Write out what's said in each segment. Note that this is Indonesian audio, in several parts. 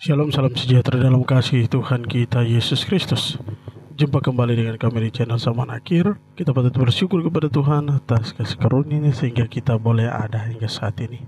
Shalom, salam sejahtera dalam kasih Tuhan kita Yesus Kristus. Jumpa kembali dengan kami di channel Zaman Akhir. Kita patut bersyukur kepada Tuhan atas kasih karunia-Nya sehingga kita boleh ada hingga saat ini.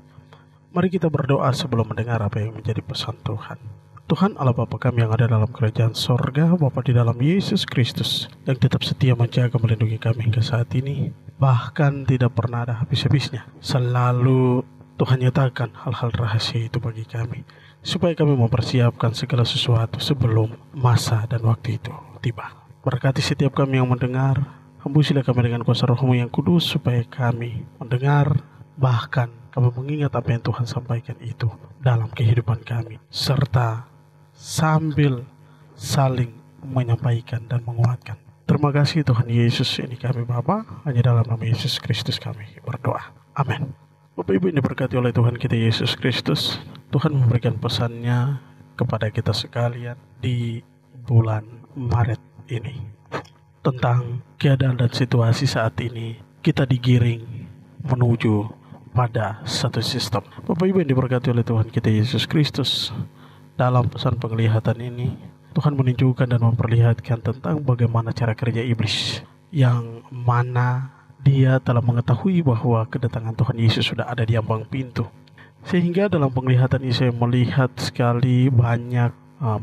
Mari kita berdoa sebelum mendengar apa yang menjadi pesan Tuhan. Tuhan Allah Bapa kami yang ada dalam kerajaan sorga, Bapa di dalam Yesus Kristus yang tetap setia menjaga melindungi kami hingga saat ini, bahkan tidak pernah ada habis-habisnya. Selalu Tuhan nyatakan hal-hal rahasia itu bagi kami, supaya kami mempersiapkan segala sesuatu sebelum masa dan waktu itu tiba. Berkati setiap kami yang mendengar, hembusilah kami dengan kuasa Roh-Mu yang kudus, supaya kami mendengar, bahkan kami mengingat apa yang Tuhan sampaikan itu dalam kehidupan kami, serta sambil saling menyampaikan dan menguatkan. Terima kasih Tuhan Yesus, ini kami Bapa, hanya dalam nama Yesus Kristus kami berdoa. Amin. Bapak Ibu yang diberkati oleh Tuhan kita Yesus Kristus, Tuhan memberikan pesannya kepada kita sekalian di bulan Maret ini tentang keadaan dan situasi saat ini. Kita digiring menuju pada satu sistem. Bapak Ibu yang diberkati oleh Tuhan kita Yesus Kristus, dalam pesan penglihatan ini Tuhan menunjukkan dan memperlihatkan tentang bagaimana cara kerja iblis, yang mana dia telah mengetahui bahwa kedatangan Tuhan Yesus sudah ada di ambang pintu. Sehingga dalam penglihatan ini saya melihat sekali banyak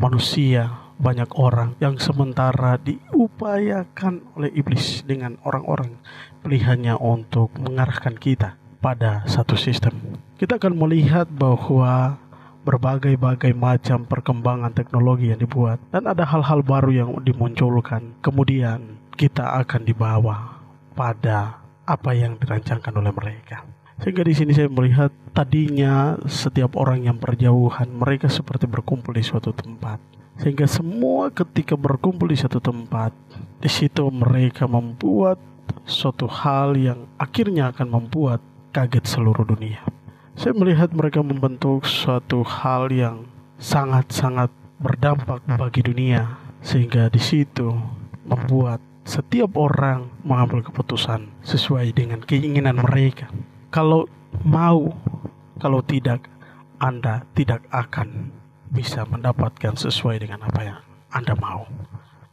manusia, banyak orang yang sementara diupayakan oleh iblis dengan orang-orang pilihannya untuk mengarahkan kita pada satu sistem. Kita akan melihat bahwa berbagai macam perkembangan teknologi yang dibuat, dan ada hal-hal baru yang dimunculkan. Kemudian kita akan dibawa pada apa yang dirancangkan oleh mereka. Sehingga di sini saya melihat tadinya setiap orang yang berjauhan, mereka seperti berkumpul di suatu tempat. Sehingga semua ketika berkumpul di satu tempat, di situ mereka membuat suatu hal yang akhirnya akan membuat kaget seluruh dunia. Saya melihat mereka membentuk suatu hal yang sangat-sangat berdampak bagi dunia, sehingga di situ membuat setiap orang mengambil keputusan sesuai dengan keinginan mereka. Kalau mau, kalau tidak, Anda tidak akan bisa mendapatkan sesuai dengan apa yang Anda mau.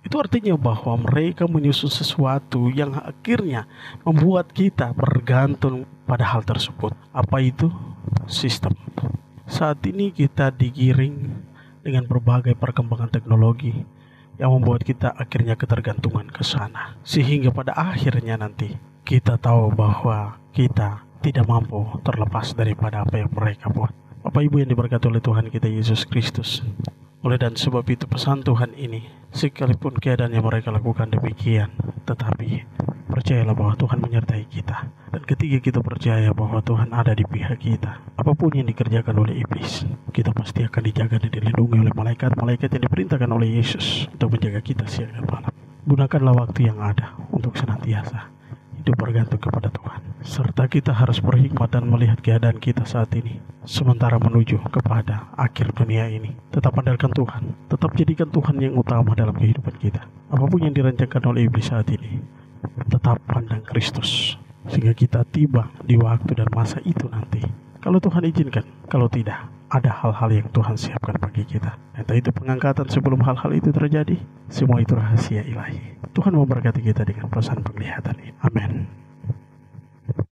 Itu artinya bahwa mereka menyusun sesuatu yang akhirnya membuat kita bergantung pada hal tersebut. Apa itu? Sistem. Saat ini kita digiring dengan berbagai perkembangan teknologi yang membuat kita akhirnya ketergantungan ke sana. Sehingga pada akhirnya nanti kita tahu bahwa kita tidak mampu terlepas daripada apa yang mereka buat. Bapak Ibu yang diberkati oleh Tuhan kita Yesus Kristus, oleh dan sebab itu pesan Tuhan ini, sekalipun keadaan yang mereka lakukan demikian, tetapi percayalah bahwa Tuhan menyertai kita. Dan ketika kita percaya bahwa Tuhan ada di pihak kita, apapun yang dikerjakan oleh iblis, kita pasti akan dijaga dan dilindungi oleh malaikat-malaikat yang diperintahkan oleh Yesus untuk menjaga kita siang dan malam. Gunakanlah waktu yang ada untuk senantiasa hidup bergantung kepada Tuhan. Serta kita harus berhikmat dan melihat keadaan kita saat ini, sementara menuju kepada akhir dunia ini. Tetap andalkan Tuhan, tetap jadikan Tuhan yang utama dalam kehidupan kita. Apapun yang dirancangkan oleh iblis saat ini, tetap pandang Kristus, sehingga kita tiba di waktu dan masa itu nanti. Kalau Tuhan izinkan, kalau tidak, ada hal-hal yang Tuhan siapkan bagi kita. Entah itu pengangkatan sebelum hal-hal itu terjadi, semua itu rahasia ilahi. Tuhan memberkati kita dengan pesan penglihatan ini. Amin.